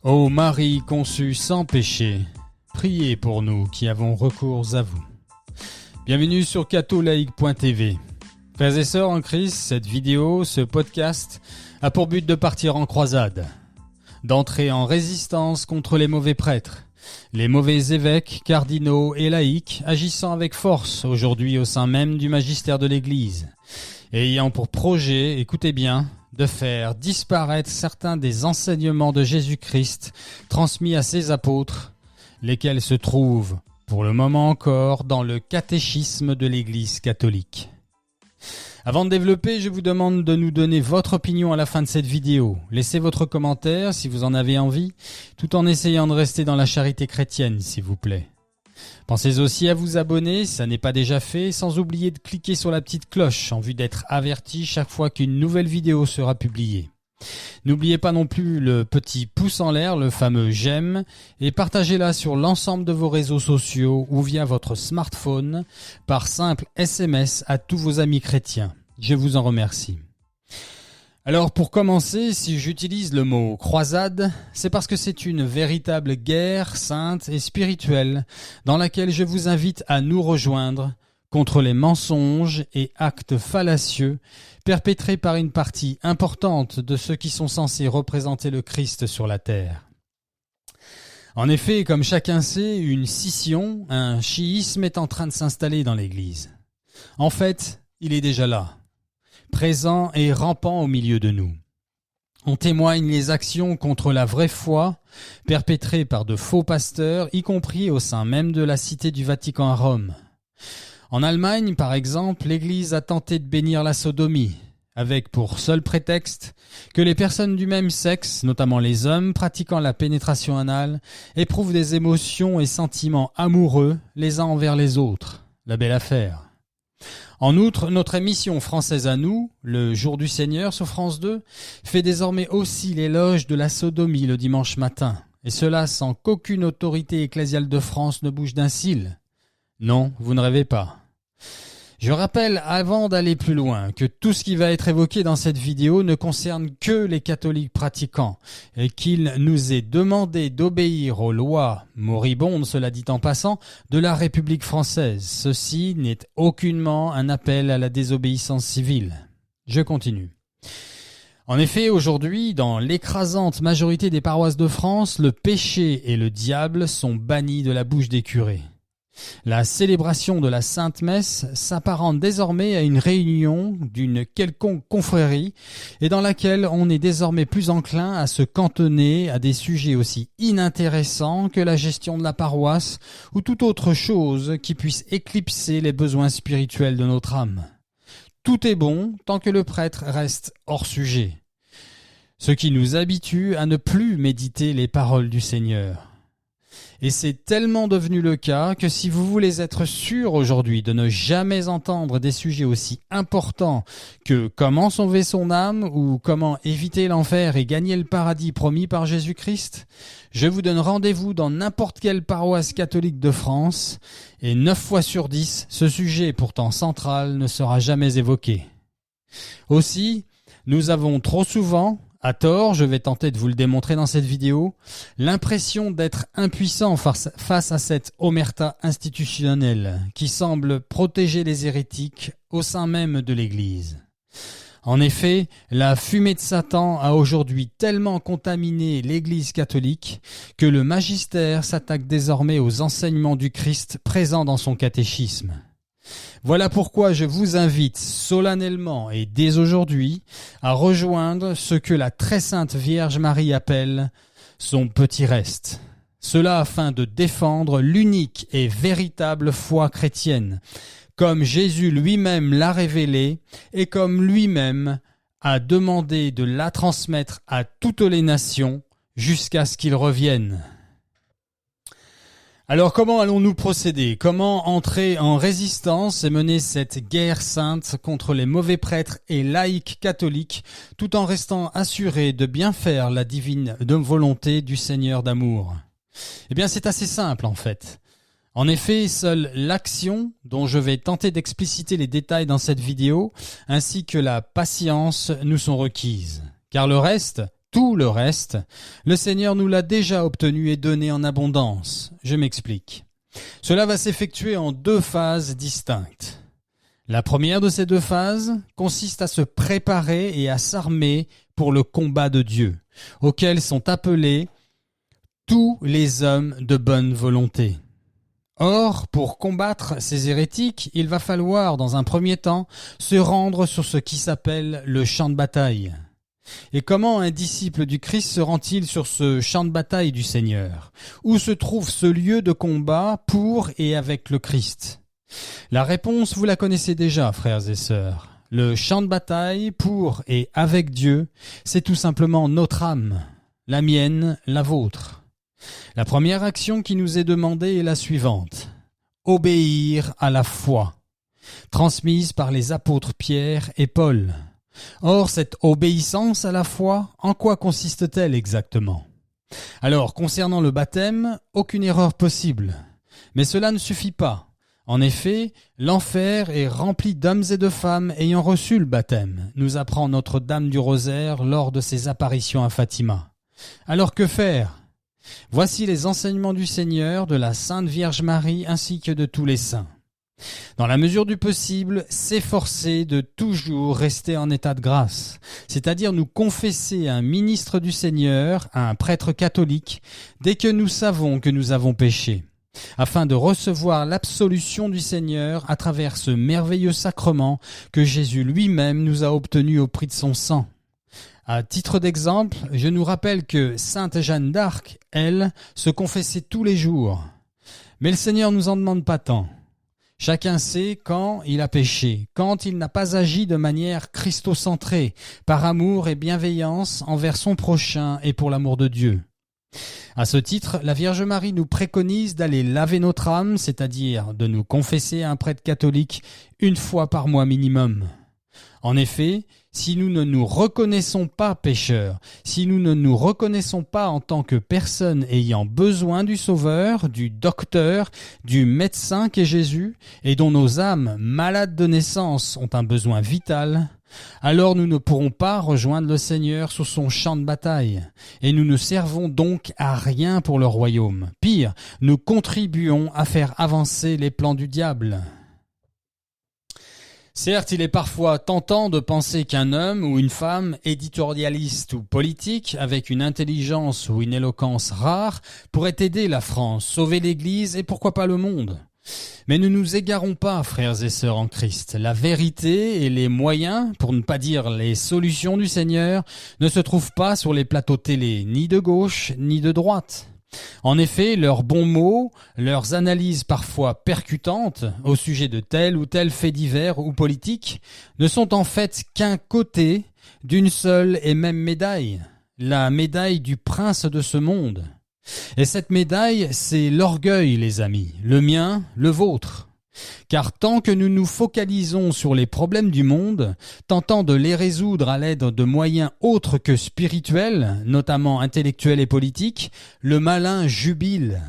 Ô Marie conçue sans péché, priez pour nous qui avons recours à vous. Bienvenue sur catholaïque.tv. Frères et sœurs en Christ, cette vidéo, ce podcast, a pour but de partir en croisade, d'entrer en résistance contre les mauvais prêtres, les mauvais évêques, cardinaux et laïcs agissant avec force aujourd'hui au sein même du magistère de l'Église, et ayant pour projet, écoutez bien, de faire disparaître certains des enseignements de Jésus-Christ transmis à ses apôtres, lesquels se trouvent, pour le moment encore, dans le catéchisme de l'Église catholique. Avant de développer, je vous demande de nous donner votre opinion à la fin de cette vidéo. Laissez votre commentaire si vous en avez envie, tout en essayant de rester dans la charité chrétienne, s'il vous plaît. Pensez aussi à vous abonner si ça n'est pas déjà fait, sans oublier de cliquer sur la petite cloche en vue d'être averti chaque fois qu'une nouvelle vidéo sera publiée. N'oubliez pas non plus le petit pouce en l'air, le fameux j'aime, et partagez-la sur l'ensemble de vos réseaux sociaux ou via votre smartphone par simple SMS à tous vos amis chrétiens. Je vous en remercie. Alors pour commencer, si j'utilise le mot croisade, c'est parce que c'est une véritable guerre sainte et spirituelle dans laquelle je vous invite à nous rejoindre contre les mensonges et actes fallacieux perpétrés par une partie importante de ceux qui sont censés représenter le Christ sur la terre. En effet, comme chacun sait, une scission, un chiisme est en train de s'installer dans l'Église. En fait, il est déjà là, présent et rampant au milieu de nous. En témoignent les actions contre la vraie foi perpétrées par de faux pasteurs, y compris au sein même de la Cité du Vatican à Rome. En Allemagne, par exemple, l'Église a tenté de bénir la sodomie, avec pour seul prétexte que les personnes du même sexe, notamment les hommes pratiquant la pénétration anale, éprouvent des émotions et sentiments amoureux les uns envers les autres. La belle affaire. En outre, notre émission française à nous, le Jour du Seigneur sur France 2, fait désormais aussi l'éloge de la sodomie le dimanche matin, et cela sans qu'aucune autorité ecclésiale de France ne bouge d'un cil. Non, vous ne rêvez pas. Je rappelle, avant d'aller plus loin, que tout ce qui va être évoqué dans cette vidéo ne concerne que les catholiques pratiquants et qu'il nous est demandé d'obéir aux lois, moribondes cela dit en passant, de la République française. Ceci n'est aucunement un appel à la désobéissance civile. Je continue. En effet, aujourd'hui, dans l'écrasante majorité des paroisses de France, le péché et le diable sont bannis de la bouche des curés. La célébration de la Sainte Messe s'apparente désormais à une réunion d'une quelconque confrérie et dans laquelle on est désormais plus enclin à se cantonner à des sujets aussi inintéressants que la gestion de la paroisse ou toute autre chose qui puisse éclipser les besoins spirituels de notre âme. Tout est bon tant que le prêtre reste hors sujet, ce qui nous habitue à ne plus méditer les paroles du Seigneur. Et c'est tellement devenu le cas que si vous voulez être sûr aujourd'hui de ne jamais entendre des sujets aussi importants que comment sauver son âme ou comment éviter l'enfer et gagner le paradis promis par Jésus-Christ, je vous donne rendez-vous dans n'importe quelle paroisse catholique de France et 9 fois sur 10, ce sujet pourtant central ne sera jamais évoqué. Aussi, nous avons trop souvent, à tort, je vais tenter de vous le démontrer dans cette vidéo, l'impression d'être impuissant face à cette omerta institutionnelle qui semble protéger les hérétiques au sein même de l'Église. En effet, la fumée de Satan a aujourd'hui tellement contaminé l'Église catholique que le magistère s'attaque désormais aux enseignements du Christ présents dans son catéchisme. Voilà pourquoi je vous invite solennellement et dès aujourd'hui à rejoindre ce que la très sainte Vierge Marie appelle son petit reste. Cela afin de défendre l'unique et véritable foi chrétienne, comme Jésus lui-même l'a révélé et comme lui-même a demandé de la transmettre à toutes les nations jusqu'à ce qu'il revienne. Alors comment allons-nous procéder? Comment entrer en résistance et mener cette guerre sainte contre les mauvais prêtres et laïcs catholiques tout en restant assurés de bien faire la divine volonté du Seigneur d'amour? Eh bien c'est assez simple en fait. En effet, seule l'action, dont je vais tenter d'expliciter les détails dans cette vidéo, ainsi que la patience nous sont requises. Car le reste, tout le reste, le Seigneur nous l'a déjà obtenu et donné en abondance. Je m'explique. Cela va s'effectuer en 2 phases distinctes. La première de ces 2 phases consiste à se préparer et à s'armer pour le combat de Dieu, auquel sont appelés tous les hommes de bonne volonté. Or, pour combattre ces hérétiques, il va falloir, dans un premier temps, se rendre sur ce qui s'appelle le champ de bataille. Et comment un disciple du Christ se rend-il sur ce champ de bataille du Seigneur? Où se trouve ce lieu de combat pour et avec le Christ? La réponse, vous la connaissez déjà, frères et sœurs. Le champ de bataille pour et avec Dieu, c'est tout simplement notre âme, la mienne, la vôtre. La première action qui nous est demandée est la suivante: obéir à la foi, transmise par les apôtres Pierre et Paul. Or, cette obéissance à la foi, en quoi consiste-t-elle exactement? Alors, concernant le baptême, aucune erreur possible. Mais cela ne suffit pas. En effet, l'enfer est rempli d'hommes et de femmes ayant reçu le baptême, nous apprend Notre-Dame du Rosaire lors de ses apparitions à Fatima. Alors que faire? Voici les enseignements du Seigneur, de la Sainte Vierge Marie ainsi que de tous les saints. Dans la mesure du possible, s'efforcer de toujours rester en état de grâce, c'est-à-dire nous confesser à un ministre du Seigneur, à un prêtre catholique, dès que nous savons que nous avons péché, afin de recevoir l'absolution du Seigneur à travers ce merveilleux sacrement que Jésus lui-même nous a obtenu au prix de son sang. À titre d'exemple, je nous rappelle que Sainte Jeanne d'Arc, elle, se confessait tous les jours. Mais le Seigneur nous en demande pas tant. Chacun sait quand il a péché, quand il n'a pas agi de manière christocentrée, par amour et bienveillance envers son prochain et pour l'amour de Dieu. À ce titre, la Vierge Marie nous préconise d'aller laver notre âme, c'est-à-dire de nous confesser à un prêtre catholique 1 fois par mois minimum. En effet, si nous ne nous reconnaissons pas pécheurs, si nous ne nous reconnaissons pas en tant que personnes ayant besoin du Sauveur, du docteur, du médecin qu'est Jésus, et dont nos âmes, malades de naissance, ont un besoin vital, alors nous ne pourrons pas rejoindre le Seigneur sur son champ de bataille, et nous ne servons donc à rien pour le royaume. Pire, nous contribuons à faire avancer les plans du diable. Certes, il est parfois tentant de penser qu'un homme ou une femme, éditorialiste ou politique, avec une intelligence ou une éloquence rare, pourrait aider la France, sauver l'Église et pourquoi pas le monde. Mais ne nous égarons pas, frères et sœurs en Christ. La vérité et les moyens, pour ne pas dire les solutions du Seigneur, ne se trouvent pas sur les plateaux télé, ni de gauche, ni de droite. En effet, leurs bons mots, leurs analyses parfois percutantes au sujet de tel ou tel fait divers ou politique ne sont en fait qu'un côté d'une seule et même médaille, la médaille du prince de ce monde. Et cette médaille, c'est l'orgueil, les amis, le mien, le vôtre. Car tant que nous nous focalisons sur les problèmes du monde, tentant de les résoudre à l'aide de moyens autres que spirituels, notamment intellectuels et politiques, le malin jubile.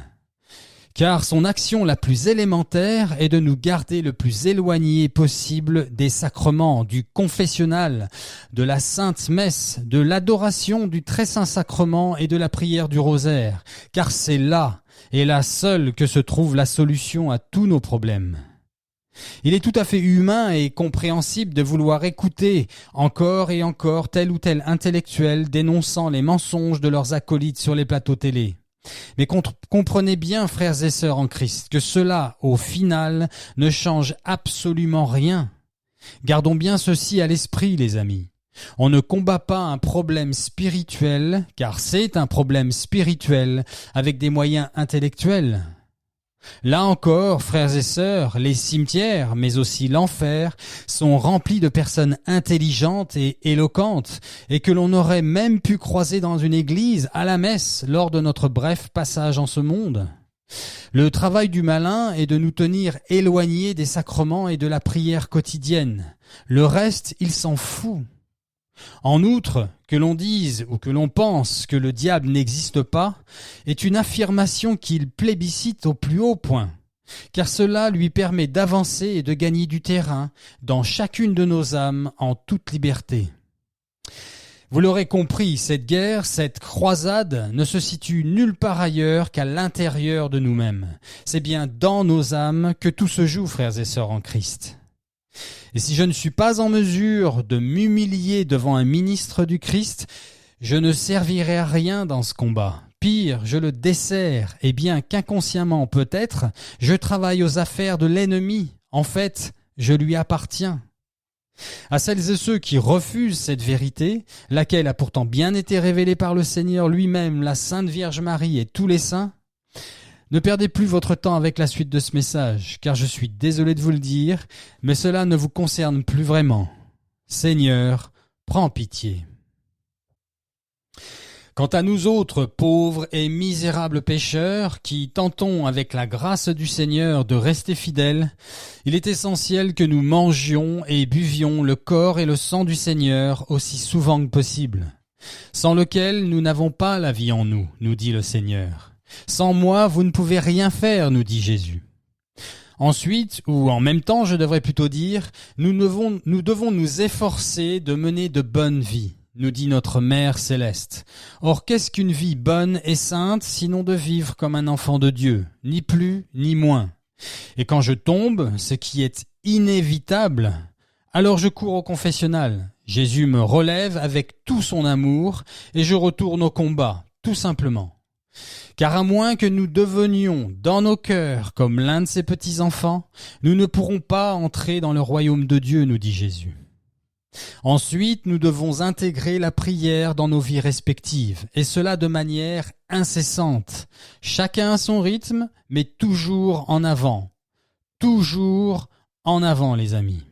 Car son action la plus élémentaire est de nous garder le plus éloignés possible des sacrements, du confessionnal, de la sainte messe, de l'adoration du très saint sacrement et de la prière du rosaire, car c'est là, et là seule, que se trouve la solution à tous nos problèmes. Il est tout à fait humain et compréhensible de vouloir écouter encore et encore tel ou tel intellectuel dénonçant les mensonges de leurs acolytes sur les plateaux télé. Mais comprenez bien, frères et sœurs en Christ, que cela, au final, ne change absolument rien. Gardons bien ceci à l'esprit, les amis. On ne combat pas un problème spirituel, car c'est un problème spirituel, avec des moyens intellectuels. Là encore, frères et sœurs, les cimetières, mais aussi l'enfer, sont remplis de personnes intelligentes et éloquentes, et que l'on aurait même pu croiser dans une église, à la messe, lors de notre bref passage en ce monde. Le travail du malin est de nous tenir éloignés des sacrements et de la prière quotidienne. Le reste, il s'en fout. En outre, que l'on dise ou que l'on pense que le diable n'existe pas est une affirmation qu'il plébiscite au plus haut point, car cela lui permet d'avancer et de gagner du terrain dans chacune de nos âmes en toute liberté. Vous l'aurez compris, cette guerre, cette croisade ne se situe nulle part ailleurs qu'à l'intérieur de nous-mêmes. C'est bien dans nos âmes que tout se joue, frères et sœurs en Christ. Et si je ne suis pas en mesure de m'humilier devant un ministre du Christ, je ne servirai à rien dans ce combat. Pire, je le desserre, et bien qu'inconsciemment peut-être, je travaille aux affaires de l'ennemi. En fait, je lui appartiens. À celles et ceux qui refusent cette vérité, laquelle a pourtant bien été révélée par le Seigneur lui-même, la Sainte Vierge Marie et tous les saints, ne perdez plus votre temps avec la suite de ce message, car je suis désolé de vous le dire, mais cela ne vous concerne plus vraiment. Seigneur, prends pitié. Quant à nous autres, pauvres et misérables pécheurs, qui tentons avec la grâce du Seigneur de rester fidèles, il est essentiel que nous mangions et buvions le corps et le sang du Seigneur aussi souvent que possible, sans lequel nous n'avons pas la vie en nous, nous dit le Seigneur. Sans moi, vous ne pouvez rien faire, nous dit Jésus. Ensuite, ou en même temps, je devrais plutôt dire, nous devons nous efforcer de mener de bonnes vies, nous dit notre Mère céleste. Or, qu'est-ce qu'une vie bonne et sainte, sinon de vivre comme un enfant de Dieu, ni plus ni moins. Et quand je tombe, ce qui est inévitable, alors je cours au confessionnal. Jésus me relève avec tout son amour et je retourne au combat, tout simplement. Car à moins que nous devenions dans nos cœurs comme l'un de ses petits-enfants, nous ne pourrons pas entrer dans le royaume de Dieu, nous dit Jésus. Ensuite, nous devons intégrer la prière dans nos vies respectives, et cela de manière incessante, chacun à son rythme, mais toujours en avant. Toujours en avant, les amis.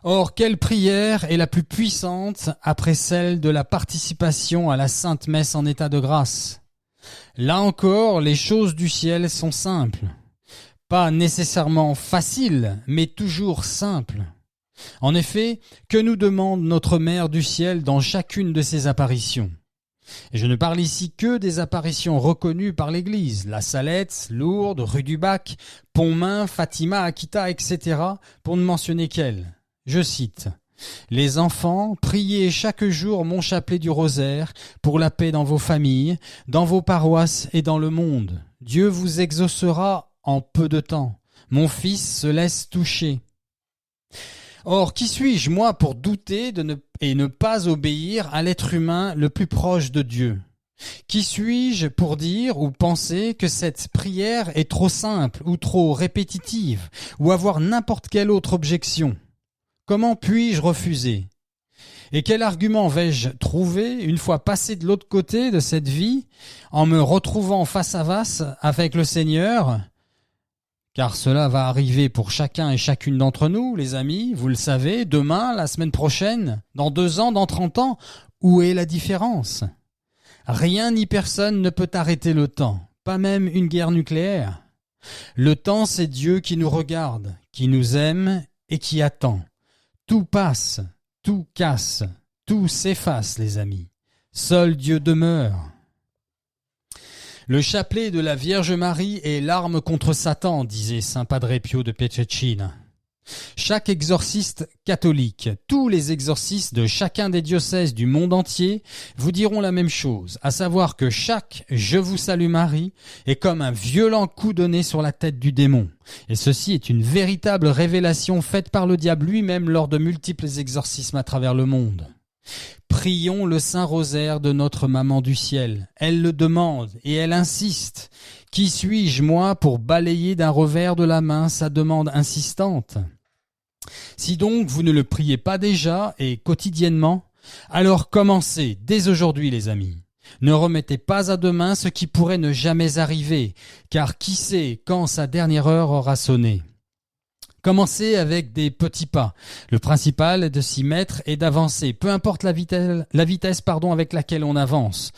Or, quelle prière est la plus puissante après celle de la participation à la Sainte Messe en état de grâce ? Là encore, les choses du ciel sont simples. Pas nécessairement faciles, mais toujours simples. En effet, que nous demande notre Mère du ciel dans chacune de ses apparitions ? Et je ne parle ici que des apparitions reconnues par l'Église, la Salette, Lourdes, rue du Bac, Pontmain, Fatima, Akita, etc., pour ne mentionner qu'elles. Je cite « Les enfants, priez chaque jour mon chapelet du rosaire pour la paix dans vos familles, dans vos paroisses et dans le monde. Dieu vous exaucera en peu de temps. Mon fils se laisse toucher. » Or, qui suis-je, moi, pour douter et ne pas obéir à l'être humain le plus proche de Dieu ? Qui suis-je pour dire ou penser que cette prière est trop simple ou trop répétitive ou avoir n'importe quelle autre objection ? Comment puis-je refuser ? Et quel argument vais-je trouver une fois passé de l'autre côté de cette vie, en me retrouvant face à face avec le Seigneur ? Car cela va arriver pour chacun et chacune d'entre nous, les amis, vous le savez, demain, la semaine prochaine, dans 2 ans, dans 30 ans. Où est la différence ? Rien ni personne ne peut arrêter le temps, pas même une guerre nucléaire. Le temps, c'est Dieu qui nous regarde, qui nous aime et qui attend. Tout passe, tout casse, tout s'efface, les amis. Seul Dieu demeure. Le chapelet de la Vierge Marie est l'arme contre Satan, disait saint Padre Pio de Pietrelcina. Chaque exorciste catholique, tous les exorcistes de chacun des diocèses du monde entier vous diront la même chose, à savoir que chaque « Je vous salue Marie » est comme un violent coup donné sur la tête du démon. Et ceci est une véritable révélation faite par le diable lui-même lors de multiples exorcismes à travers le monde. Prions le Saint Rosaire de notre Maman du Ciel. Elle le demande et elle insiste. Qui suis-je, moi, pour balayer d'un revers de la main sa demande insistante ? Si donc vous ne le priez pas déjà et quotidiennement, alors commencez dès aujourd'hui, les amis. Ne remettez pas à demain ce qui pourrait ne jamais arriver, car qui sait quand sa dernière heure aura sonné. Commencez avec des petits pas. Le principal est de s'y mettre et d'avancer, peu importe la vitesse avec laquelle on avance.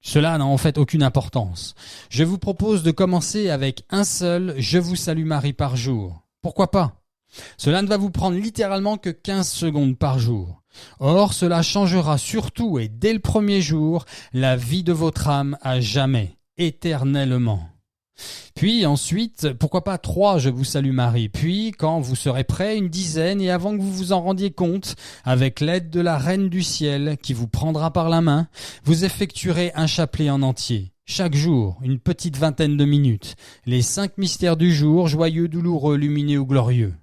Cela n'a en fait aucune importance. Je vous propose de commencer avec un seul « Je vous salue Marie » par jour. Pourquoi pas ? Cela ne va vous prendre littéralement que 15 secondes par jour. Or, cela changera surtout et dès le premier jour la vie de votre âme à jamais, éternellement. Puis ensuite, pourquoi pas 3 Je vous salue Marie. Puis, quand vous serez prêts, une dizaine, et avant que vous vous en rendiez compte, avec l'aide de la Reine du Ciel qui vous prendra par la main, vous effectuerez un chapelet en entier. Chaque jour, une petite vingtaine de minutes. Les 5 mystères du jour, joyeux, douloureux, lumineux ou glorieux.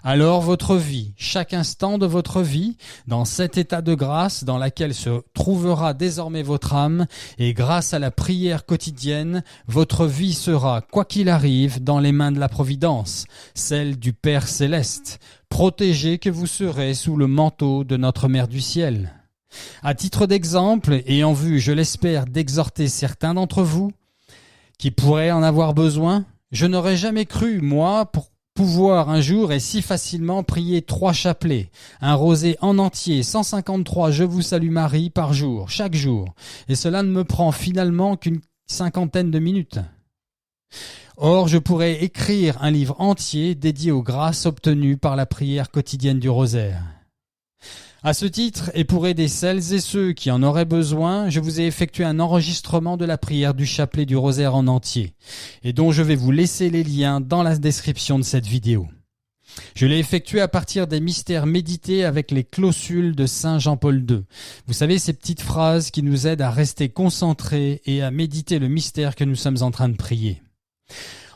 Alors votre vie, chaque instant de votre vie, dans cet état de grâce dans laquelle se trouvera désormais votre âme, et grâce à la prière quotidienne, votre vie sera, quoi qu'il arrive, dans les mains de la Providence, celle du Père Céleste, protégée que vous serez sous le manteau de notre Mère du Ciel. À titre d'exemple, et en vue, je l'espère, d'exhorter certains d'entre vous qui pourraient en avoir besoin, je n'aurais jamais cru, moi, pour pouvoir un jour et si facilement prier 3 chapelets, un rosé en entier, 153 Je vous salue Marie par jour, chaque jour, et cela ne me prend finalement qu'une 50aine de minutes. Or, je pourrais écrire un livre entier dédié aux grâces obtenues par la prière quotidienne du rosaire. À ce titre, et pour aider celles et ceux qui en auraient besoin, je vous ai effectué un enregistrement de la prière du chapelet du rosaire en entier, et dont je vais vous laisser les liens dans la description de cette vidéo. Je l'ai effectué à partir des mystères médités avec les clausules de Saint Jean-Paul II. Vous savez, ces petites phrases qui nous aident à rester concentrés et à méditer le mystère que nous sommes en train de prier.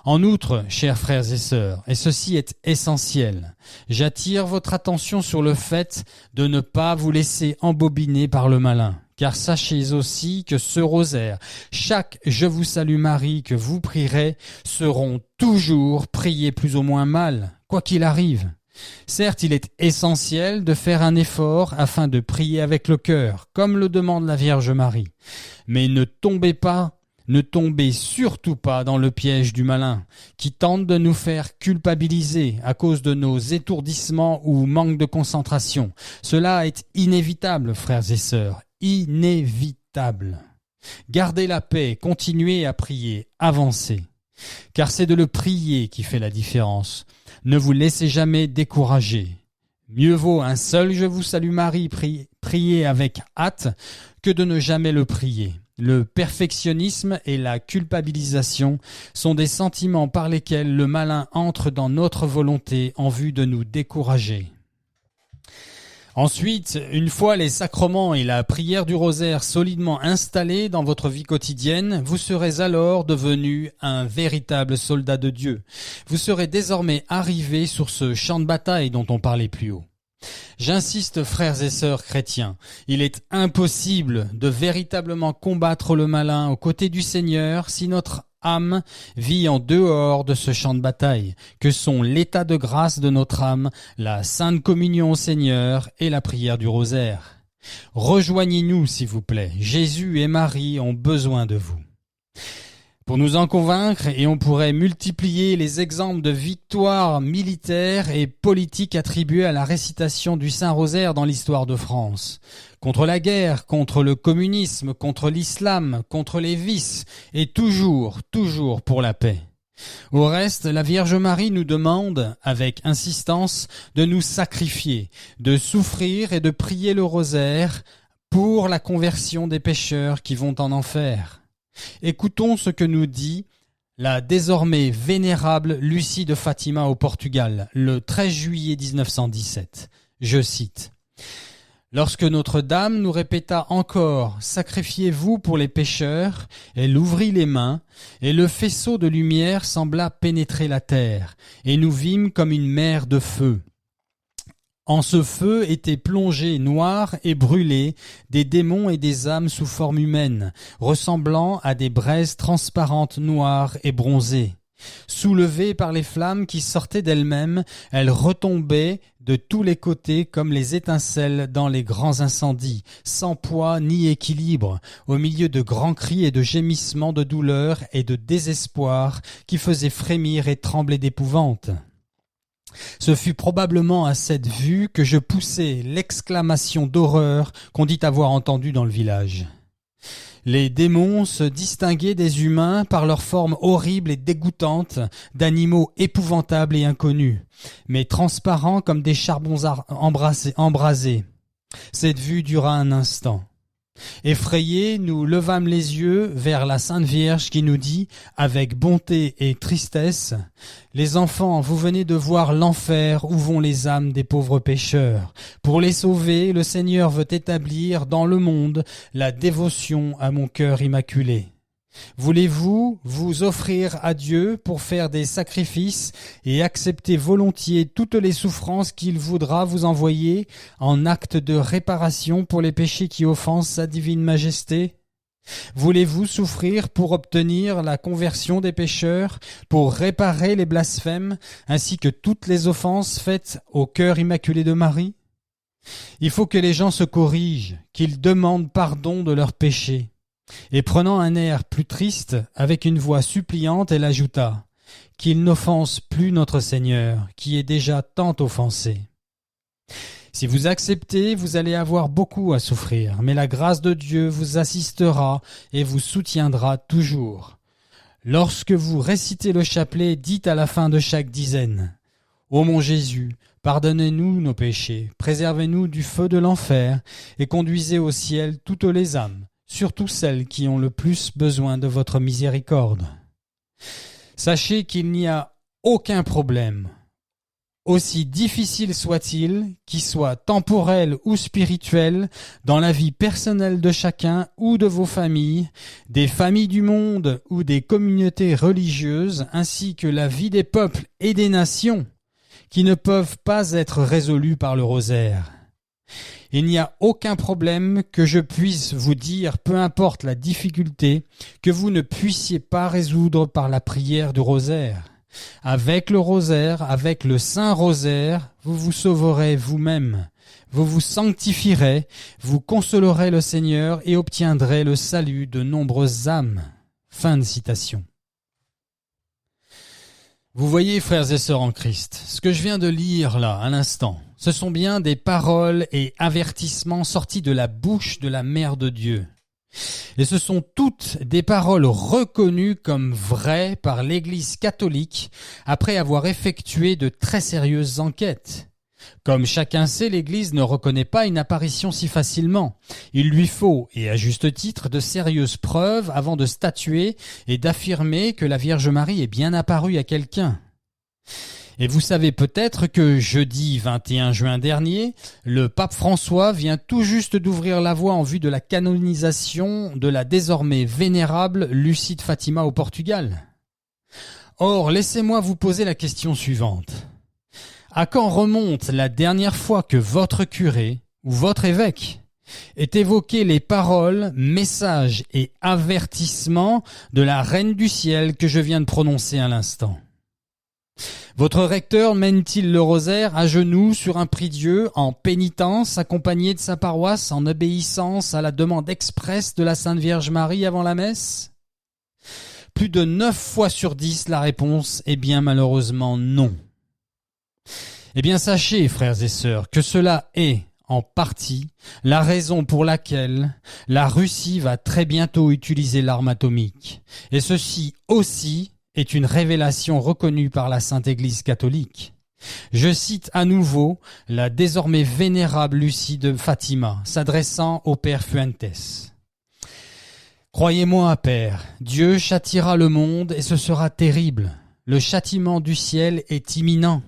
En outre, chers frères et sœurs, et ceci est essentiel, j'attire votre attention sur le fait de ne pas vous laisser embobiner par le malin. Car sachez aussi que ce rosaire, chaque Je vous salue Marie que vous prierez, seront toujours priés plus ou moins mal, quoi qu'il arrive. Certes, il est essentiel de faire un effort afin de prier avec le cœur, comme le demande la Vierge Marie. Mais ne tombez surtout pas dans le piège du malin, qui tente de nous faire culpabiliser à cause de nos étourdissements ou manque de concentration. Cela est inévitable, frères et sœurs, inévitable. Gardez la paix, continuez à prier, avancez. Car c'est de le prier qui fait la différence. Ne vous laissez jamais décourager. Mieux vaut un seul Je vous salue Marie prier avec hâte que de ne jamais le prier. Le perfectionnisme et la culpabilisation sont des sentiments par lesquels le malin entre dans notre volonté en vue de nous décourager. Ensuite, une fois les sacrements et la prière du rosaire solidement installés dans votre vie quotidienne, vous serez alors devenu un véritable soldat de Dieu. Vous serez désormais arrivé sur ce champ de bataille dont on parlait plus haut. J'insiste, frères et sœurs chrétiens, il est impossible de véritablement combattre le malin aux côtés du Seigneur si notre âme vit en dehors de ce champ de bataille, que sont l'état de grâce de notre âme, la sainte communion au Seigneur et la prière du rosaire. Rejoignez-nous, s'il vous plaît. Jésus et Marie ont besoin de vous. Pour nous en convaincre, et on pourrait multiplier les exemples de victoires militaires et politiques attribuées à la récitation du Saint-Rosaire dans l'histoire de France. Contre la guerre, contre le communisme, contre l'islam, contre les vices, et toujours pour la paix. Au reste, la Vierge Marie nous demande, avec insistance, de nous sacrifier, de souffrir et de prier le rosaire pour la conversion des pécheurs qui vont en enfer. Écoutons ce que nous dit la désormais vénérable Lucie de Fatima au Portugal, le 13 juillet 1917. Je cite. « Lorsque Notre-Dame nous répéta encore « Sacrifiez-vous pour les pécheurs », elle ouvrit les mains, et le faisceau de lumière sembla pénétrer la terre, et nous vîmes comme une mer de feu. En ce feu étaient plongés, noirs et brûlés, des démons et des âmes sous forme humaine, ressemblant à des braises transparentes noires et bronzées. Soulevées par les flammes qui sortaient d'elles-mêmes, elles retombaient de tous les côtés comme les étincelles dans les grands incendies, sans poids ni équilibre, au milieu de grands cris et de gémissements de douleur et de désespoir qui faisaient frémir et trembler d'épouvante. Ce fut probablement à cette vue que je poussai l'exclamation d'horreur qu'on dit avoir entendue dans le village. Les démons se distinguaient des humains par leur forme horrible et dégoûtante, d'animaux épouvantables et inconnus, mais transparents comme des charbons embrasés. Cette vue dura un instant. Effrayés, nous levâmes les yeux vers la Sainte Vierge qui nous dit, avec bonté et tristesse, « Les enfants, vous venez de voir l'enfer où vont les âmes des pauvres pécheurs. Pour les sauver, le Seigneur veut établir dans le monde la dévotion à mon cœur immaculé. Voulez-vous vous offrir à Dieu pour faire des sacrifices et accepter volontiers toutes les souffrances qu'il voudra vous envoyer en acte de réparation pour les péchés qui offensent sa divine majesté? Voulez-vous souffrir pour obtenir la conversion des pécheurs, pour réparer les blasphèmes, ainsi que toutes les offenses faites au cœur immaculé de Marie? Il faut que les gens se corrigent, qu'ils demandent pardon de leurs péchés. » Et prenant un air plus triste, avec une voix suppliante, elle ajouta « Qu'il n'offense plus notre Seigneur, qui est déjà tant offensé. Si vous acceptez, vous allez avoir beaucoup à souffrir, mais la grâce de Dieu vous assistera et vous soutiendra toujours. Lorsque vous récitez le chapelet, dites à la fin de chaque dizaine « Ô mon Jésus, pardonnez-nous nos péchés, préservez-nous du feu de l'enfer et conduisez au ciel toutes les âmes, surtout celles qui ont le plus besoin de votre miséricorde. Sachez qu'il n'y a aucun problème, aussi difficile soit-il, qu'il soit temporel ou spirituel, dans la vie personnelle de chacun ou de vos familles, des familles du monde ou des communautés religieuses, ainsi que la vie des peuples et des nations, qui ne peuvent pas être résolus par le rosaire. Il n'y a aucun problème que je puisse vous dire, peu importe la difficulté, que vous ne puissiez pas résoudre par la prière du rosaire. Avec le rosaire, avec le Saint Rosaire, vous vous sauverez vous-même, vous vous sanctifierez, vous consolerez le Seigneur et obtiendrez le salut de nombreuses âmes. » Fin de citation. Vous voyez, frères et sœurs en Christ, ce que je viens de lire là, à l'instant, ce sont bien des paroles et avertissements sortis de la bouche de la Mère de Dieu. Et ce sont toutes des paroles reconnues comme vraies par l'Église catholique après avoir effectué de très sérieuses enquêtes. Comme chacun sait, l'Église ne reconnaît pas une apparition si facilement. Il lui faut, et à juste titre, de sérieuses preuves avant de statuer et d'affirmer que la Vierge Marie est bien apparue à quelqu'un. Et vous savez peut-être que jeudi 21 juin dernier, le pape François vient tout juste d'ouvrir la voie en vue de la canonisation de la désormais vénérable Lucie de Fatima au Portugal. Or, laissez-moi vous poser la question suivante. À quand remonte la dernière fois que votre curé ou votre évêque ait évoqué les paroles, messages et avertissements de la Reine du Ciel que je viens de prononcer à l'instant? Votre recteur mène-t-il le rosaire à genoux sur un prie-dieu, en pénitence, accompagné de sa paroisse, en obéissance à la demande expresse de la Sainte Vierge Marie avant la messe? Plus de 9 fois sur 10, la réponse est bien malheureusement non. Eh bien, sachez, frères et sœurs, que cela est, en partie, la raison pour laquelle la Russie va très bientôt utiliser l'arme atomique. Et ceci aussi est une révélation reconnue par la Sainte Église catholique. Je cite à nouveau la désormais vénérable Lucie de Fatima, s'adressant au Père Fuentes. « Croyez-moi, Père, Dieu châtiera le monde et ce sera terrible. Le châtiment du ciel est imminent.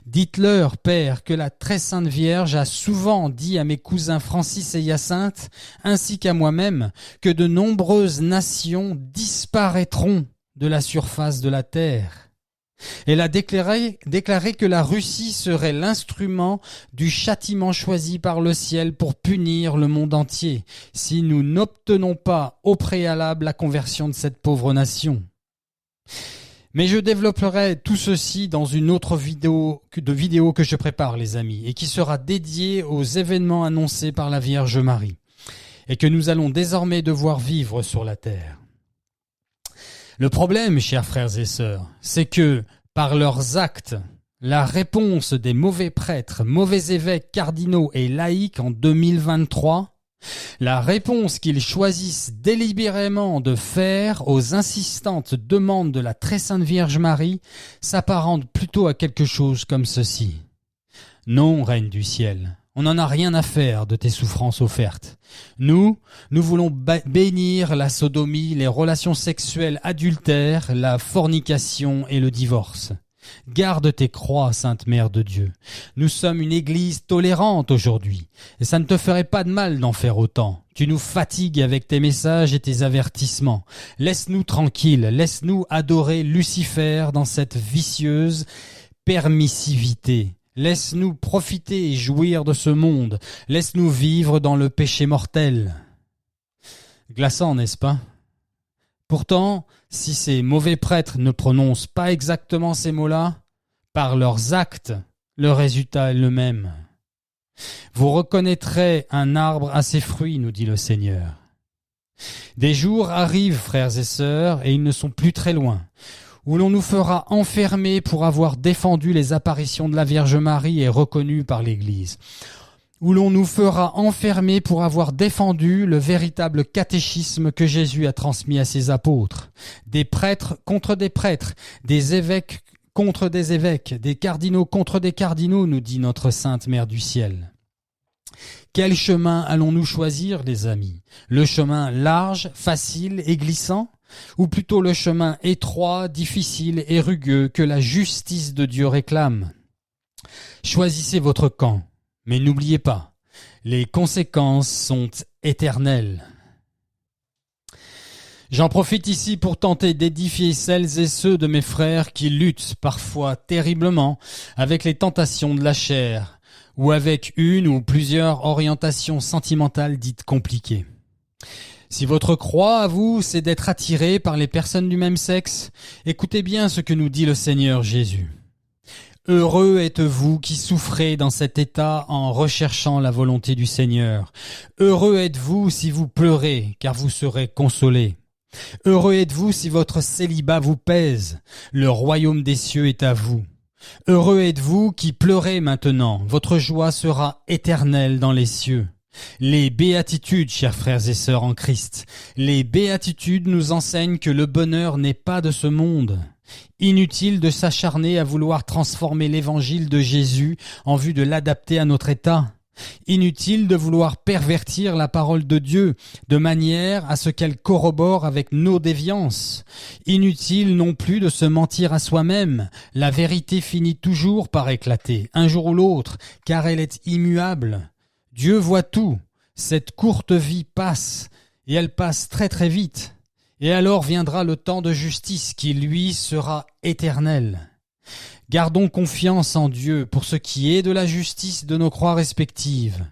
Dites-leur, Père, que la très sainte Vierge a souvent dit à mes cousins Francis et Hyacinthe, ainsi qu'à moi-même, que de nombreuses nations disparaîtront de la surface de la terre. Elle a déclaré que la Russie serait l'instrument du châtiment choisi par le ciel pour punir le monde entier, si nous n'obtenons pas au préalable la conversion de cette pauvre nation. Mais je développerai tout ceci dans une autre vidéo que je prépare, les amis, et qui sera dédiée aux événements annoncés par la Vierge Marie, et que nous allons désormais devoir vivre sur la terre. Le problème, chers frères et sœurs, c'est que, par leurs actes, la réponse des mauvais prêtres, mauvais évêques, cardinaux et laïcs en 2023, la réponse qu'ils choisissent délibérément de faire aux insistantes demandes de la très sainte Vierge Marie s'apparente plutôt à quelque chose comme ceci. Non, Reine du ciel, On n'en a rien à faire de tes souffrances offertes. Nous voulons bénir la sodomie, les relations sexuelles adultères, la fornication et le divorce. Garde tes croix, Sainte Mère de Dieu. Nous sommes une église tolérante aujourd'hui, et ça ne te ferait pas de mal d'en faire autant. Tu nous fatigues avec tes messages et tes avertissements. Laisse-nous tranquilles, laisse-nous adorer Lucifer dans cette vicieuse permissivité. Laisse-nous profiter et jouir de ce monde. Laisse-nous vivre dans le péché mortel. Glaçant, n'est-ce pas ? Pourtant, si ces mauvais prêtres ne prononcent pas exactement ces mots-là, par leurs actes, le résultat est le même. Vous reconnaîtrez un arbre à ses fruits, nous dit le Seigneur. Des jours arrivent, frères et sœurs, et ils ne sont plus très loin, où l'on nous fera enfermer pour avoir défendu les apparitions de la Vierge Marie et reconnues par l'Église, où l'on nous fera enfermer pour avoir défendu le véritable catéchisme que Jésus a transmis à ses apôtres, des prêtres contre des prêtres, des évêques contre des évêques, des cardinaux contre des cardinaux, nous dit notre Sainte Mère du Ciel. Quel chemin allons-nous choisir, les amis ? Le chemin large, facile et glissant ? Ou plutôt le chemin étroit, difficile et rugueux que la justice de Dieu réclame ? Choisissez votre camp, mais n'oubliez pas, les conséquences sont éternelles. J'en profite ici pour tenter d'édifier celles et ceux de mes frères qui luttent parfois terriblement avec les tentations de la chair ou avec une ou plusieurs orientations sentimentales dites compliquées. Si votre croix à vous, c'est d'être attiré par les personnes du même sexe, écoutez bien ce que nous dit le Seigneur Jésus. Heureux êtes-vous qui souffrez dans cet état en recherchant la volonté du Seigneur. Heureux êtes-vous si vous pleurez, car vous serez consolés. Heureux êtes-vous si votre célibat vous pèse, le royaume des cieux est à vous. Heureux êtes-vous qui pleurez maintenant, votre joie sera éternelle dans les cieux. Les béatitudes, chers frères et sœurs en Christ, les béatitudes nous enseignent que le bonheur n'est pas de ce monde. Inutile de s'acharner à vouloir transformer l'évangile de Jésus en vue de l'adapter à notre état. Inutile de vouloir pervertir la parole de Dieu de manière à ce qu'elle corrobore avec nos déviances. Inutile non plus de se mentir à soi-même. La vérité finit toujours par éclater, un jour ou l'autre, car elle est immuable. Dieu voit tout. Cette courte vie passe, et elle passe très très vite. Et alors viendra le temps de justice qui, lui, sera éternel. Gardons confiance en Dieu pour ce qui est de la justice de nos croix respectives.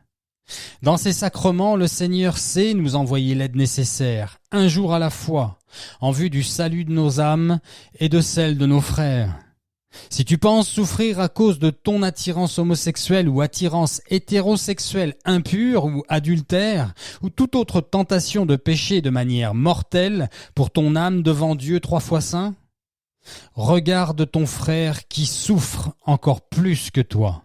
Dans ces sacrements, le Seigneur sait nous envoyer l'aide nécessaire, un jour à la fois, en vue du salut de nos âmes et de celle de nos frères. Si tu penses souffrir à cause de ton attirance homosexuelle ou attirance hétérosexuelle impure ou adultère, ou toute autre tentation de pécher de manière mortelle pour ton âme devant Dieu 3 fois saint, regarde ton frère qui souffre encore plus que toi.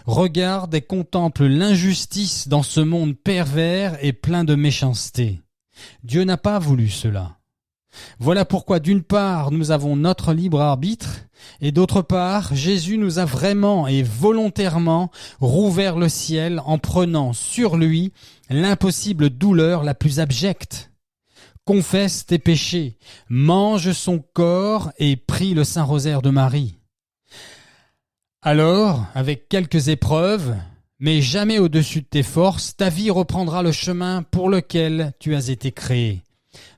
Regarde et contemple l'injustice dans ce monde pervers et plein de méchanceté. Dieu n'a pas voulu cela. Voilà pourquoi d'une part nous avons notre libre arbitre et d'autre part Jésus nous a vraiment et volontairement rouvert le ciel en prenant sur lui l'impossible douleur la plus abjecte. Confesse tes péchés, mange son corps et prie le Saint-Rosaire de Marie. Alors, avec quelques épreuves, mais jamais au-dessus de tes forces, ta vie reprendra le chemin pour lequel tu as été créé.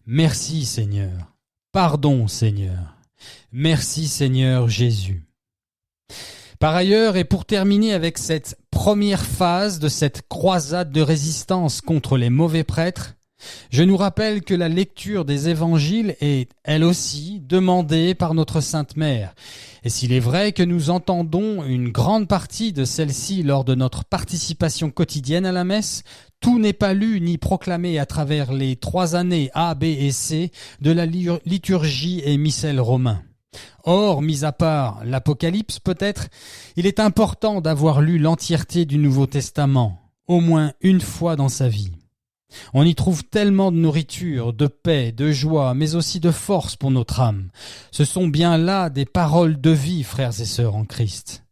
Merci Seigneur. Pardon Seigneur. Merci Seigneur Jésus. Par ailleurs, et pour terminer avec cette première phase de cette croisade de résistance contre les mauvais prêtres, je nous rappelle que la lecture des évangiles est, elle aussi, demandée par notre Sainte Mère. Et s'il est vrai que nous entendons une grande partie de celle-ci lors de notre participation quotidienne à la messe, tout n'est pas lu ni proclamé à travers les 3 années A, B et C de la liturgie et missel romain. Or, mis à part l'Apocalypse peut-être, il est important d'avoir lu l'entièreté du Nouveau Testament, au moins une fois dans sa vie. On y trouve tellement de nourriture, de paix, de joie, mais aussi de force pour notre âme. Ce sont bien là des paroles de vie, frères et sœurs en Christ.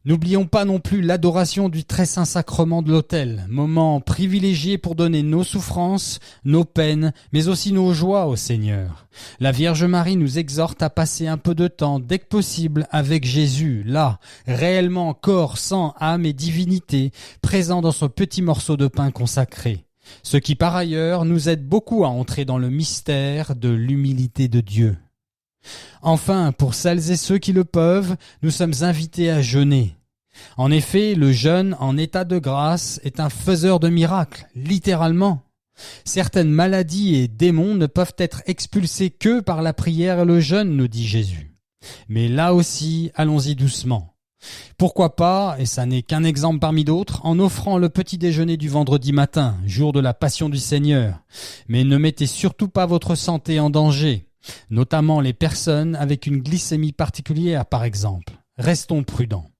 N'oublions pas non plus l'adoration du très saint sacrement de l'autel, moment privilégié pour donner nos souffrances, nos peines, mais aussi nos joies au Seigneur. La Vierge Marie nous exhorte à passer un peu de temps, dès que possible, avec Jésus, là, réellement corps, sang, âme et divinité, présent dans ce petit morceau de pain consacré. Ce qui par ailleurs nous aide beaucoup à entrer dans le mystère de l'humilité de Dieu. Enfin, pour celles et ceux qui le peuvent, nous sommes invités à jeûner. En effet, le jeûne en état de grâce est un faiseur de miracles, littéralement. Certaines maladies et démons ne peuvent être expulsés que par la prière et le jeûne, nous dit Jésus. Mais là aussi, allons-y doucement. Pourquoi pas, et ça n'est qu'un exemple parmi d'autres, en offrant le petit déjeuner du vendredi matin, jour de la Passion du Seigneur. Mais ne mettez surtout pas votre santé en danger, notamment les personnes avec une glycémie particulière par exemple. Restons prudents.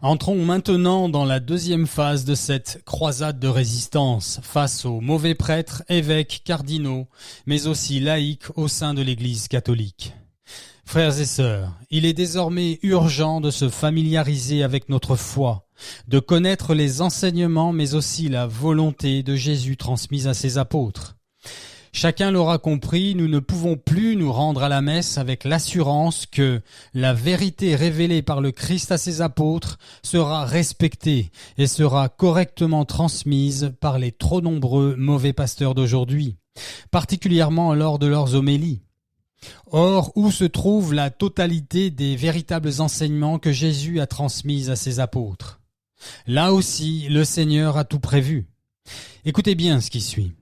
Entrons maintenant dans la deuxième phase de cette croisade de résistance face aux mauvais prêtres, évêques, cardinaux, mais aussi laïcs au sein de l'Église catholique. Frères et sœurs, il est désormais urgent de se familiariser avec notre foi, de connaître les enseignements mais aussi la volonté de Jésus transmise à ses apôtres. Chacun l'aura compris, nous ne pouvons plus nous rendre à la messe avec l'assurance que la vérité révélée par le Christ à ses apôtres sera respectée et sera correctement transmise par les trop nombreux mauvais pasteurs d'aujourd'hui, particulièrement lors de leurs homélies. Or, où se trouve la totalité des véritables enseignements que Jésus a transmis à ses apôtres? Là aussi, le Seigneur a tout prévu. Écoutez bien ce qui suit.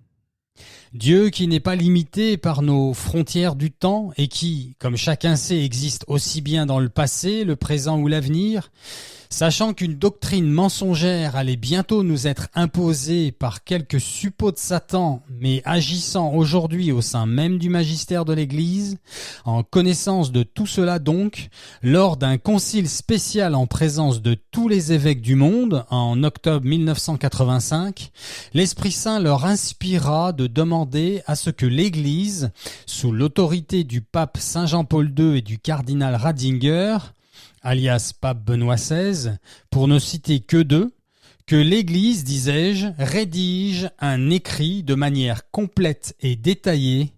Dieu qui n'est pas limité par nos frontières du temps et qui, comme chacun sait, existe aussi bien dans le passé, le présent ou l'avenir, sachant qu'une doctrine mensongère allait bientôt nous être imposée par quelques suppôts de Satan, mais agissant aujourd'hui au sein même du magistère de l'Église, en connaissance de tout cela donc, lors d'un concile spécial en présence de tous les évêques du monde, en octobre 1985, l'Esprit Saint leur inspira de demander à ce que l'Église, sous l'autorité du pape Saint Jean-Paul II et du cardinal Ratzinger, alias pape Benoît XVI, pour ne citer que deux, que l'Église, disais-je, rédige un écrit de manière complète et détaillée,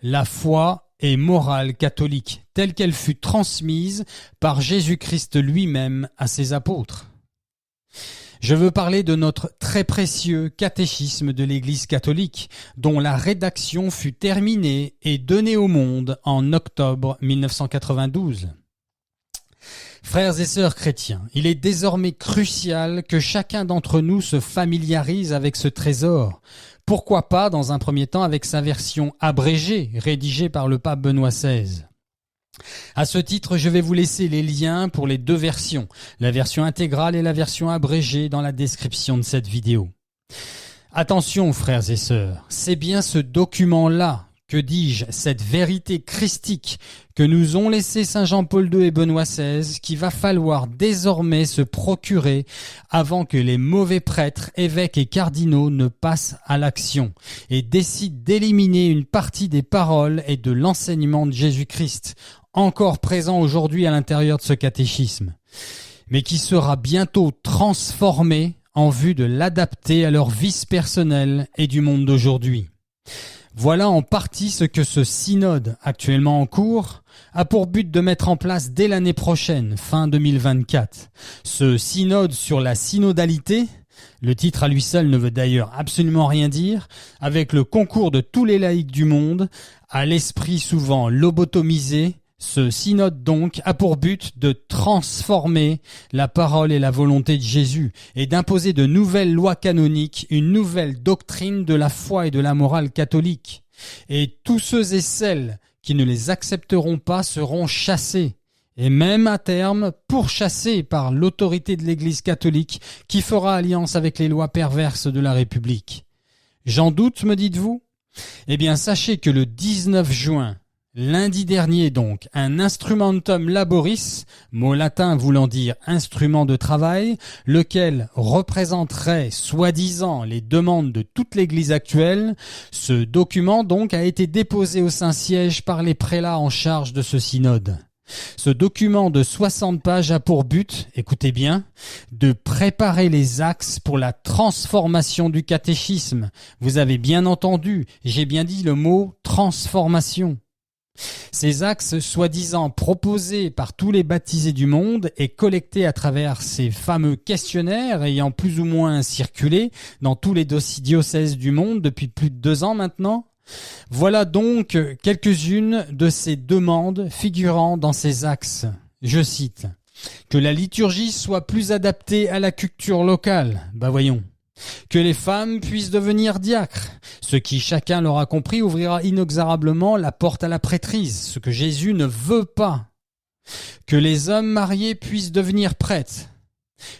la foi et morale catholique, telle qu'elle fut transmise par Jésus-Christ lui-même à ses apôtres. Je veux parler de notre très précieux catéchisme de l'Église catholique, dont la rédaction fut terminée et donnée au monde en octobre 1992. Frères et sœurs chrétiens, il est désormais crucial que chacun d'entre nous se familiarise avec ce trésor. Pourquoi pas, dans un premier temps, avec sa version abrégée, rédigée par le pape Benoît XVI. À ce titre, je vais vous laisser les liens pour les deux versions, la version intégrale et la version abrégée dans la description de cette vidéo. Attention, frères et sœurs, c'est bien ce document-là, que dis-je, cette vérité christique que nous ont laissé Saint Jean-Paul II et Benoît XVI, qu'il va falloir désormais se procurer avant que les mauvais prêtres, évêques et cardinaux ne passent à l'action et décident d'éliminer une partie des paroles et de l'enseignement de Jésus-Christ, encore présent aujourd'hui à l'intérieur de ce catéchisme, mais qui sera bientôt transformé en vue de l'adapter à leur vice personnel et du monde d'aujourd'hui. Voilà en partie ce que ce synode, actuellement en cours, a pour but de mettre en place dès l'année prochaine, fin 2024. Ce synode sur la synodalité, le titre à lui seul ne veut d'ailleurs absolument rien dire, avec le concours de tous les laïcs du monde, à l'esprit souvent lobotomisé, ce synode donc a pour but de transformer la parole et la volonté de Jésus et d'imposer de nouvelles lois canoniques, une nouvelle doctrine de la foi et de la morale catholique. Et tous ceux et celles qui ne les accepteront pas seront chassés et même à terme pourchassés par l'autorité de l'Église catholique qui fera alliance avec les lois perverses de la République. J'en doute, me dites-vous ? Eh bien, sachez que le 19 juin, lundi dernier donc, un instrumentum laboris, mot latin voulant dire instrument de travail, lequel représenterait soi-disant les demandes de toute l'Église actuelle, ce document donc a été déposé au Saint-Siège par les prélats en charge de ce synode. Ce document de 60 pages a pour but, écoutez bien, de préparer les axes pour la transformation du catéchisme. Vous avez bien entendu, j'ai bien dit le mot transformation. Ces axes soi-disant proposés par tous les baptisés du monde et collectés à travers ces fameux questionnaires ayant plus ou moins circulé dans tous les diocèses du monde depuis plus de 2 ans maintenant. Voilà donc quelques-unes de ces demandes figurant dans ces axes. Je cite, « Que la liturgie soit plus adaptée à la culture locale. » Voyons. « Que les femmes puissent devenir diacres. Ce qui, chacun l'aura compris, ouvrira inexorablement la porte à la prêtrise, ce que Jésus ne veut pas. Que les hommes mariés puissent devenir prêtres.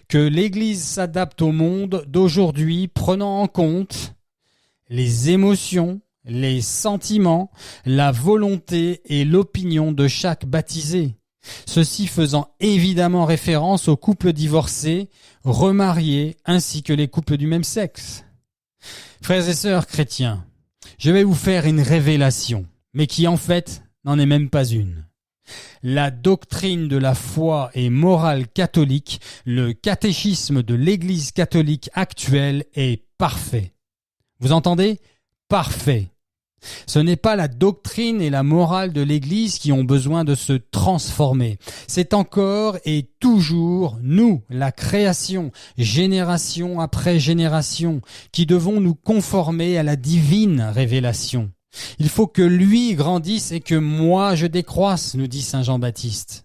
Que l'Église s'adapte au monde d'aujourd'hui, prenant en compte les émotions, les sentiments, la volonté et l'opinion de chaque baptisé, ceci faisant évidemment référence aux couples divorcés, remariés, ainsi que les couples du même sexe. Frères et sœurs chrétiens, je vais vous faire une révélation, mais qui en fait n'en est même pas une. La doctrine de la foi et morale catholique, le catéchisme de l'Église catholique actuelle est parfait. Vous entendez ? Parfait. Ce n'est pas la doctrine et la morale de l'Église qui ont besoin de se transformer. C'est encore et toujours nous, la création, génération après génération, qui devons nous conformer à la divine révélation. Il faut que lui grandisse et que moi je décroisse, nous dit saint Jean-Baptiste.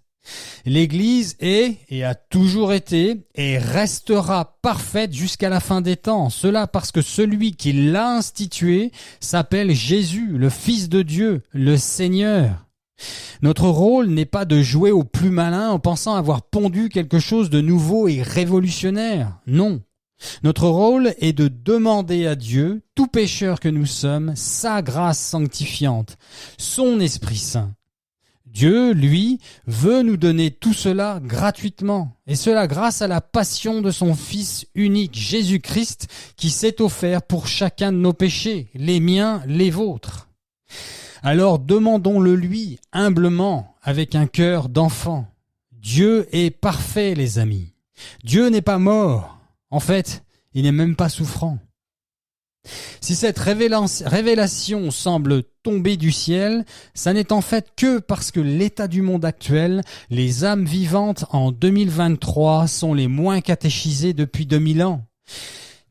L'Église est et a toujours été et restera parfaite jusqu'à la fin des temps. Cela parce que celui qui l'a instituée s'appelle Jésus, le Fils de Dieu, le Seigneur. Notre rôle n'est pas de jouer au plus malin en pensant avoir pondu quelque chose de nouveau et révolutionnaire. Non. Notre rôle est de demander à Dieu, tout pécheur que nous sommes, sa grâce sanctifiante, son Esprit Saint. Dieu, lui, veut nous donner tout cela gratuitement, et cela grâce à la passion de son Fils unique, Jésus-Christ, qui s'est offert pour chacun de nos péchés, les miens, les vôtres. Alors demandons-le lui, humblement, avec un cœur d'enfant. Dieu est parfait, les amis. Dieu n'est pas mort. En fait, il n'est même pas souffrant. Si cette révélation semble tomber du ciel, ça n'est en fait que parce que l'état du monde actuel, les âmes vivantes en 2023 sont les moins catéchisées depuis 2000 ans.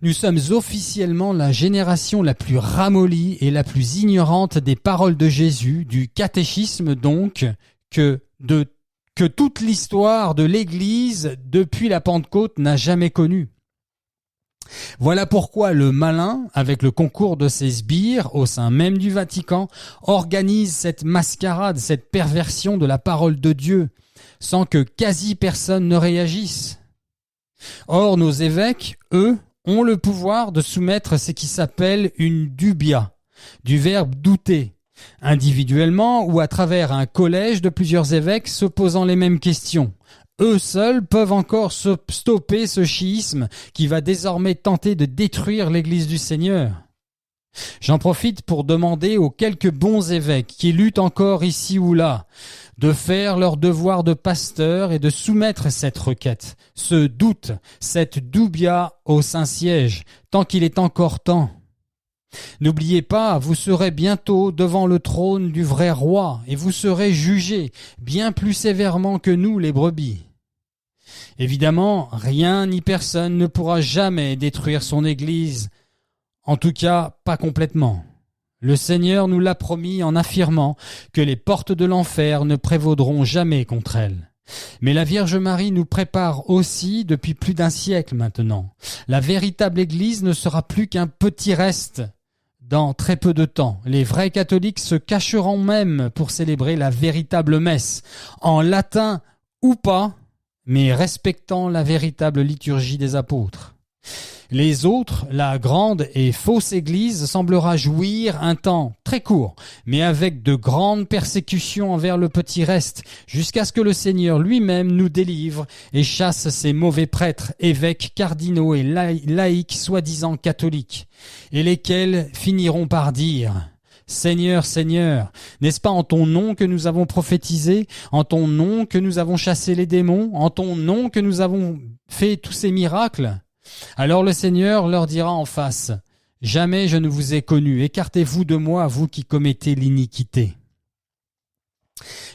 Nous sommes officiellement la génération la plus ramollie et la plus ignorante des paroles de Jésus, du catéchisme donc, que toute l'histoire de l'Église depuis la Pentecôte n'a jamais connue. Voilà pourquoi le malin, avec le concours de ses sbires au sein même du Vatican, organise cette mascarade, cette perversion de la parole de Dieu, sans que quasi personne ne réagisse. Or, nos évêques, eux, ont le pouvoir de soumettre ce qui s'appelle une dubia, du verbe douter, individuellement ou à travers un collège de plusieurs évêques se posant les mêmes questions. Eux seuls peuvent encore stopper ce chiisme qui va désormais tenter de détruire l'Église du Seigneur. J'en profite pour demander aux quelques bons évêques qui luttent encore ici ou là de faire leur devoir de pasteur et de soumettre cette requête, ce doute, cette dubia au Saint-Siège, tant qu'il est encore temps. N'oubliez pas, vous serez bientôt devant le trône du vrai roi et vous serez jugés bien plus sévèrement que nous les brebis. Évidemment, rien ni personne ne pourra jamais détruire son Église, en tout cas pas complètement. Le Seigneur nous l'a promis en affirmant que les portes de l'enfer ne prévaudront jamais contre elle. Mais la Vierge Marie nous prépare aussi depuis plus d'1 siècle maintenant. La véritable Église ne sera plus qu'un petit reste. Dans très peu de temps, les vrais catholiques se cacheront même pour célébrer la véritable messe, en latin ou pas, mais respectant la véritable liturgie des apôtres. Les autres, la grande et fausse Église, semblera jouir un temps très court, mais avec de grandes persécutions envers le petit reste, jusqu'à ce que le Seigneur lui-même nous délivre et chasse ces mauvais prêtres, évêques, cardinaux et laïcs soi-disant catholiques, et lesquels finiront par dire « Seigneur, Seigneur, n'est-ce pas en ton nom que nous avons prophétisé, en ton nom que nous avons chassé les démons, en ton nom que nous avons fait tous ces miracles? Alors le Seigneur leur dira en face, jamais je ne vous ai connus, écartez-vous de moi, vous qui commettez l'iniquité.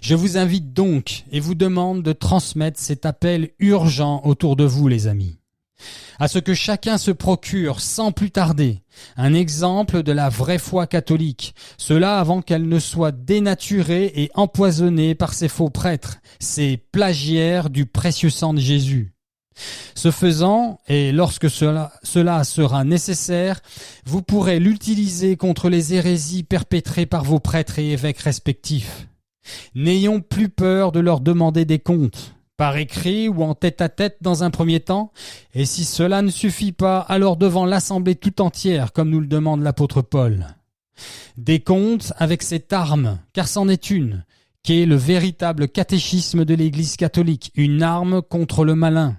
Je vous invite donc et vous demande de transmettre cet appel urgent autour de vous, les amis, à ce que chacun se procure sans plus tarder un exemple de la vraie foi catholique, cela avant qu'elle ne soit dénaturée et empoisonnée par ces faux prêtres, ces plagiaires du précieux sang de Jésus. Ce faisant, et lorsque cela sera nécessaire, vous pourrez l'utiliser contre les hérésies perpétrées par vos prêtres et évêques respectifs. N'ayons plus peur de leur demander des comptes, par écrit ou en tête-à-tête dans un premier temps, et si cela ne suffit pas, alors devant l'assemblée tout entière, comme nous le demande l'apôtre Paul. Des comptes avec cette arme, car c'en est une, qui est le véritable catéchisme de l'Église catholique, une arme contre le malin.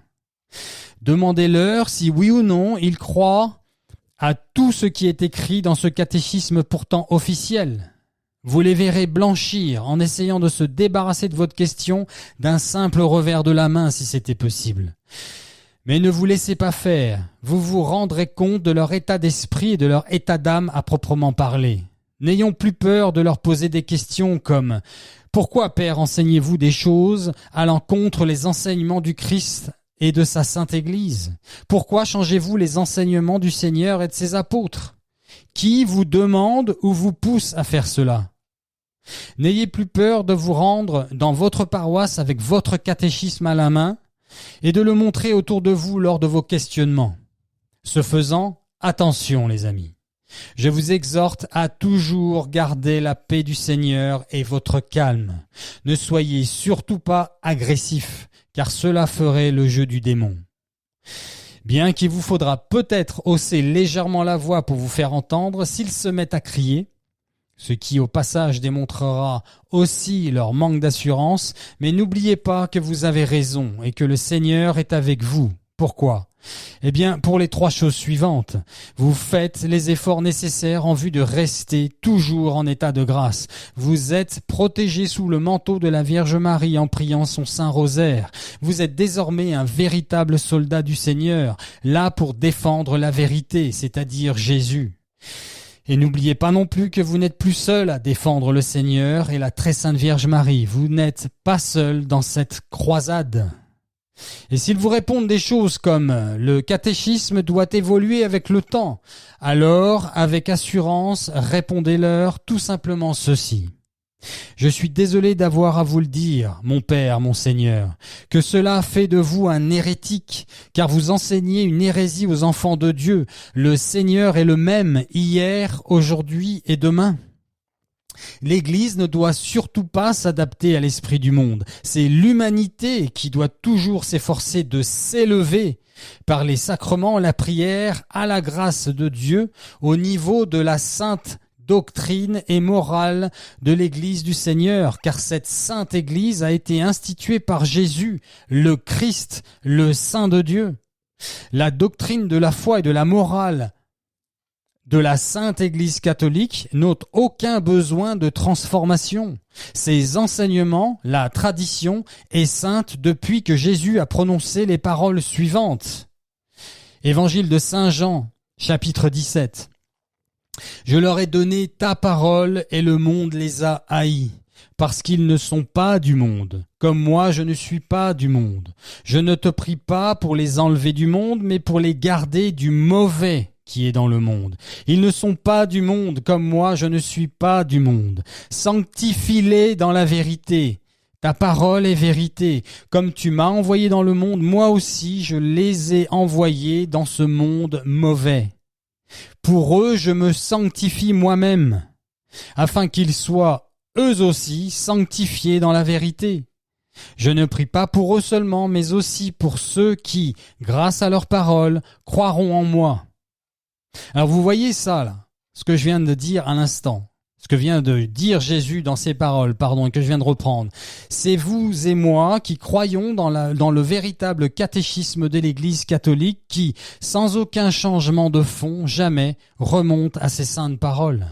Demandez-leur si oui ou non ils croient à tout ce qui est écrit dans ce catéchisme pourtant officiel. Vous les verrez blanchir en essayant de se débarrasser de votre question d'un simple revers de la main si c'était possible. Mais ne vous laissez pas faire, vous vous rendrez compte de leur état d'esprit et de leur état d'âme à proprement parler. N'ayons plus peur de leur poser des questions comme « Pourquoi, Père, enseignez-vous des choses allant contre les enseignements du Christ et de sa Sainte Église? Pourquoi changez-vous les enseignements du Seigneur et de ses apôtres? Qui vous demande ou vous pousse à faire cela? N'ayez plus peur de vous rendre dans votre paroisse avec votre catéchisme à la main et de le montrer autour de vous lors de vos questionnements. Ce faisant, attention les amis. Je vous exhorte à toujours garder la paix du Seigneur et votre calme. Ne soyez surtout pas agressifs, car cela ferait le jeu du démon. Bien qu'il vous faudra peut-être hausser légèrement la voix pour vous faire entendre s'ils se mettent à crier, ce qui au passage démontrera aussi leur manque d'assurance, mais n'oubliez pas que vous avez raison et que le Seigneur est avec vous. Pourquoi ? Eh bien, pour les 3 choses suivantes. Vous faites les efforts nécessaires en vue de rester toujours en état de grâce. Vous êtes protégés sous le manteau de la Vierge Marie en priant son Saint Rosaire. Vous êtes désormais un véritable soldat du Seigneur, là pour défendre la vérité, c'est-à-dire Jésus. Et n'oubliez pas non plus que vous n'êtes plus seul à défendre le Seigneur et la très sainte Vierge Marie. Vous n'êtes pas seul dans cette croisade. Et s'ils vous répondent des choses comme « le catéchisme doit évoluer avec le temps », alors, avec assurance, répondez-leur tout simplement ceci. Je suis désolé d'avoir à vous le dire, mon Père, mon Seigneur, que cela fait de vous un hérétique, car vous enseignez une hérésie aux enfants de Dieu. Le Seigneur est le même hier, aujourd'hui et demain. L'Église ne doit surtout pas s'adapter à l'esprit du monde. C'est l'humanité qui doit toujours s'efforcer de s'élever par les sacrements, la prière, à la grâce de Dieu, au niveau de la sainte doctrine et morale de l'Église du Seigneur, car cette sainte Église a été instituée par Jésus, le Christ, le Saint de Dieu. La doctrine de la foi et de la morale de la Sainte Église catholique n'ont aucun besoin de transformation. Ses enseignements, la tradition, est sainte depuis que Jésus a prononcé les paroles suivantes. Évangile de Saint Jean, chapitre 17. Je leur ai donné ta parole et le monde les a haïs, parce qu'ils ne sont pas du monde, comme moi je ne suis pas du monde. Je ne te prie pas pour les enlever du monde, mais pour les garder du mauvais qui est dans le monde. Ils ne sont pas du monde, comme moi je ne suis pas du monde. Sanctifie-les dans la vérité. Ta parole est vérité. Comme tu m'as envoyé dans le monde, moi aussi je les ai envoyés dans ce monde mauvais. Pour eux, je me sanctifie moi-même, afin qu'ils soient eux aussi sanctifiés dans la vérité. Je ne prie pas pour eux seulement, mais aussi pour ceux qui, grâce à leur parole, croiront en moi. Alors vous voyez ça, là, ce que je viens de dire à l'instant, ce que vient de dire Jésus dans ses paroles, et que je viens de reprendre. C'est vous et moi qui croyons dans le véritable catéchisme de l'Église catholique qui, sans aucun changement de fond, jamais remonte à ces saintes paroles.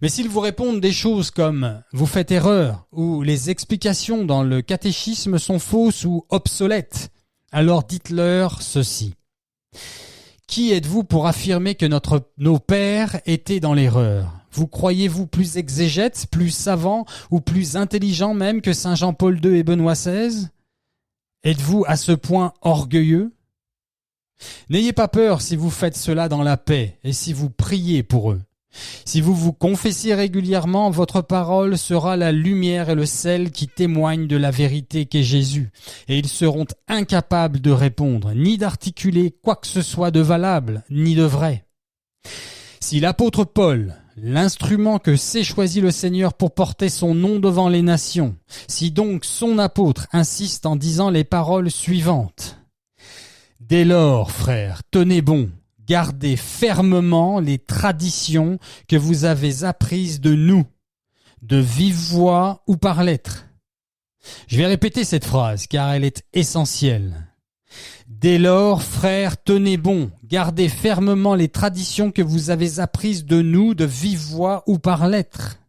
Mais s'ils vous répondent des choses comme « vous faites erreur » ou « les explications dans le catéchisme sont fausses ou obsolètes », alors dites-leur ceci. Qui êtes-vous pour affirmer que nos pères étaient dans l'erreur ? Vous croyez-vous plus exégètes, plus savants ou plus intelligents même que Saint Jean-Paul II et Benoît XVI ? Êtes-vous à ce point orgueilleux ? N'ayez pas peur si vous faites cela dans la paix et si vous priez pour eux. Si vous vous confessez régulièrement, votre parole sera la lumière et le sel qui témoignent de la vérité qu'est Jésus, et ils seront incapables de répondre, ni d'articuler quoi que ce soit de valable, ni de vrai. Si l'apôtre Paul, l'instrument que s'est choisi le Seigneur pour porter son nom devant les nations, si donc son apôtre insiste en disant les paroles suivantes. Dès lors, frères, tenez bon, gardez fermement les traditions que vous avez apprises de nous, de vive voix ou par lettres. Je vais répéter cette phrase car elle est essentielle. Dès lors, frères, tenez bon, gardez fermement les traditions que vous avez apprises de nous, de vive voix ou par lettres.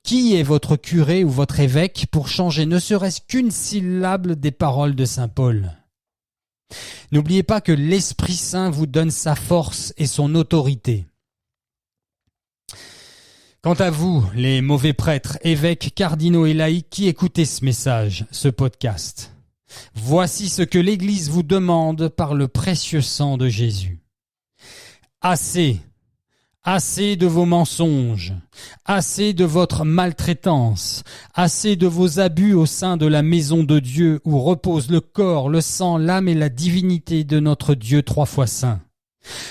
Qui est votre curé ou votre évêque pour changer ne serait-ce qu'une syllabe des paroles de saint Paul ? N'oubliez pas que l'Esprit Saint vous donne sa force et son autorité. Quant à vous, les mauvais prêtres, évêques, cardinaux et laïcs qui écoutez ce message, ce podcast, voici ce que l'Église vous demande par le précieux sang de Jésus. Assez de vos mensonges, assez de votre maltraitance, assez de vos abus au sein de la maison de Dieu où repose le corps, le sang, l'âme et la divinité de notre Dieu 3 fois saint.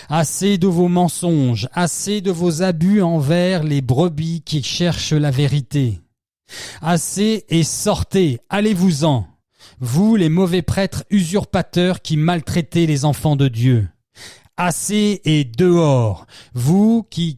Assez de vos mensonges, assez de vos abus envers les brebis qui cherchent la vérité. Assez et sortez, allez-vous-en, vous les mauvais prêtres usurpateurs qui maltraitez les enfants de Dieu. Assez et dehors, vous qui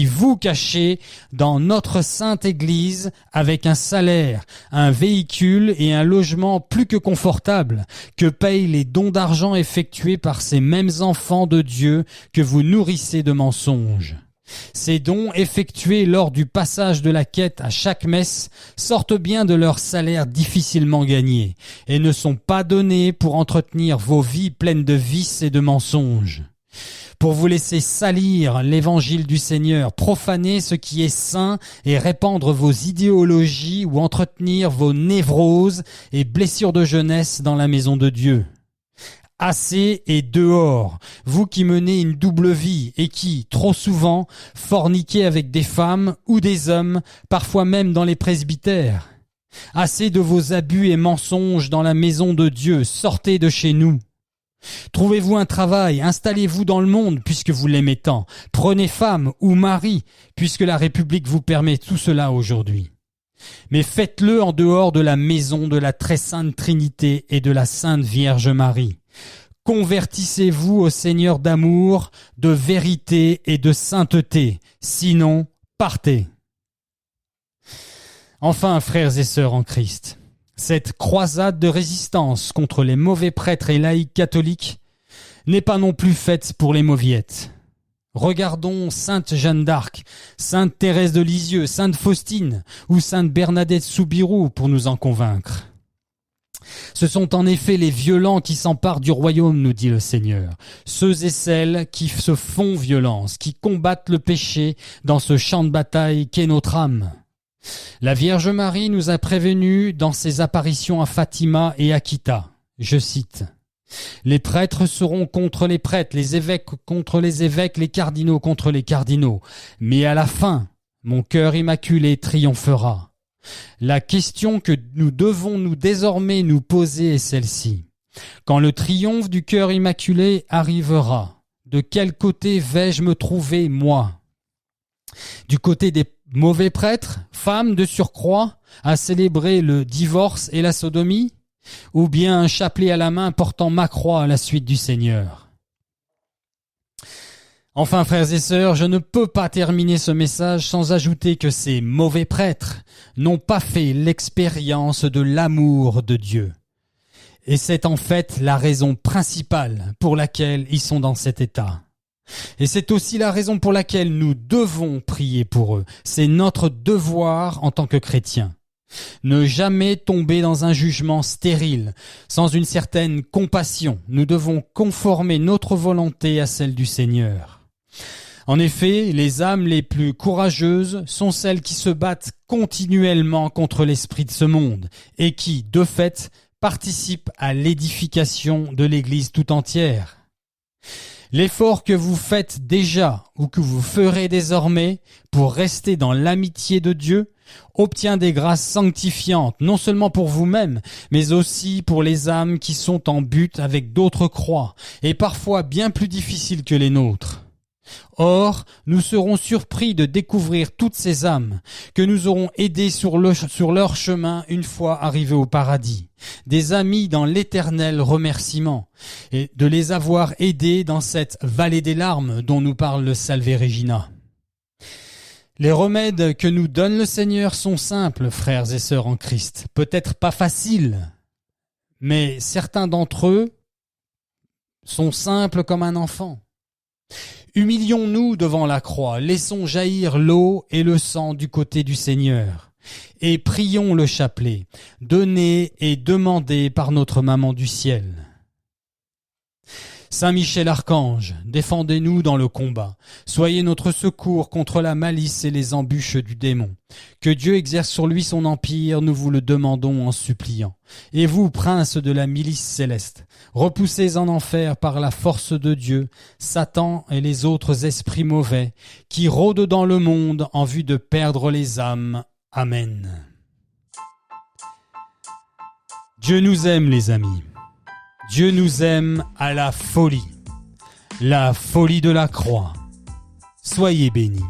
vous cachez dans notre sainte Église avec un salaire, un véhicule et un logement plus que confortable, que payent les dons d'argent effectués par ces mêmes enfants de Dieu que vous nourrissez de mensonges. Ces dons effectués lors du passage de la quête à chaque messe sortent bien de leur salaire difficilement gagné et ne sont pas donnés pour entretenir vos vies pleines de vices et de mensonges. Pour vous laisser salir l'évangile du Seigneur, profaner ce qui est saint et répandre vos idéologies ou entretenir vos névroses et blessures de jeunesse dans la maison de Dieu. Assez et dehors, vous qui menez une double vie et qui, trop souvent, forniquez avec des femmes ou des hommes, parfois même dans les presbytères. Assez de vos abus et mensonges dans la maison de Dieu, sortez de chez nous. Trouvez-vous un travail, installez-vous dans le monde puisque vous l'aimez tant. Prenez femme ou mari puisque la République vous permet tout cela aujourd'hui. Mais faites-le en dehors de la maison de la très sainte Trinité et de la Sainte Vierge Marie. Convertissez-vous au Seigneur d'amour, de vérité et de sainteté, sinon partez. Enfin, frères et sœurs en Christ, cette croisade de résistance contre les mauvais prêtres et laïcs catholiques n'est pas non plus faite pour les mauviettes. Regardons Sainte Jeanne d'Arc, Sainte Thérèse de Lisieux, Sainte Faustine ou Sainte Bernadette Soubirous pour nous en convaincre. Ce sont en effet les violents qui s'emparent du royaume, nous dit le Seigneur. Ceux et celles qui se font violence, qui combattent le péché dans ce champ de bataille qu'est notre âme. La Vierge Marie nous a prévenus dans ses apparitions à Fatima et à Kita. Je cite. Les prêtres seront contre les prêtres, les évêques contre les évêques, les cardinaux contre les cardinaux. Mais à la fin, mon cœur immaculé triomphera. La question que nous devons désormais nous poser est celle-ci. Quand le triomphe du cœur immaculé arrivera, de quel côté vais-je me trouver, moi ? Du côté des mauvais prêtres, femmes de surcroît, à célébrer le divorce et la sodomie ? Ou bien un chapelet à la main portant ma croix à la suite du Seigneur ? Enfin, frères et sœurs, je ne peux pas terminer ce message sans ajouter que ces mauvais prêtres n'ont pas fait l'expérience de l'amour de Dieu. Et c'est en fait la raison principale pour laquelle ils sont dans cet état. Et c'est aussi la raison pour laquelle nous devons prier pour eux. C'est notre devoir en tant que chrétiens. Ne jamais tomber dans un jugement stérile, sans une certaine compassion. Nous devons conformer notre volonté à celle du Seigneur. En effet, les âmes les plus courageuses sont celles qui se battent continuellement contre l'esprit de ce monde et qui, de fait, participent à l'édification de l'Église tout entière. L'effort que vous faites déjà ou que vous ferez désormais pour rester dans l'amitié de Dieu obtient des grâces sanctifiantes, non seulement pour vous-même, mais aussi pour les âmes qui sont en butte avec d'autres croix, et parfois bien plus difficiles que les nôtres. Or, nous serons surpris de découvrir toutes ces âmes que nous aurons aidées sur leur chemin une fois arrivés au paradis, des amis dans l'éternel remerciement, et de les avoir aidés dans cette vallée des larmes dont nous parle le Salve Regina. Les remèdes que nous donne le Seigneur sont simples, frères et sœurs en Christ, peut-être pas faciles, mais certains d'entre eux sont simples comme un enfant. Humilions-nous devant la croix, laissons jaillir l'eau et le sang du côté du Seigneur, et prions le chapelet, donné et demandé par notre Maman du ciel. Saint Michel Archange, défendez-nous dans le combat. Soyez notre secours contre la malice et les embûches du démon. Que Dieu exerce sur lui son empire, nous vous le demandons en suppliant. Et vous, princes de la milice céleste, repoussez en enfer par la force de Dieu, Satan et les autres esprits mauvais, qui rôdent dans le monde en vue de perdre les âmes. Amen. Dieu nous aime, les amis. Dieu nous aime à la folie de la croix. Soyez bénis.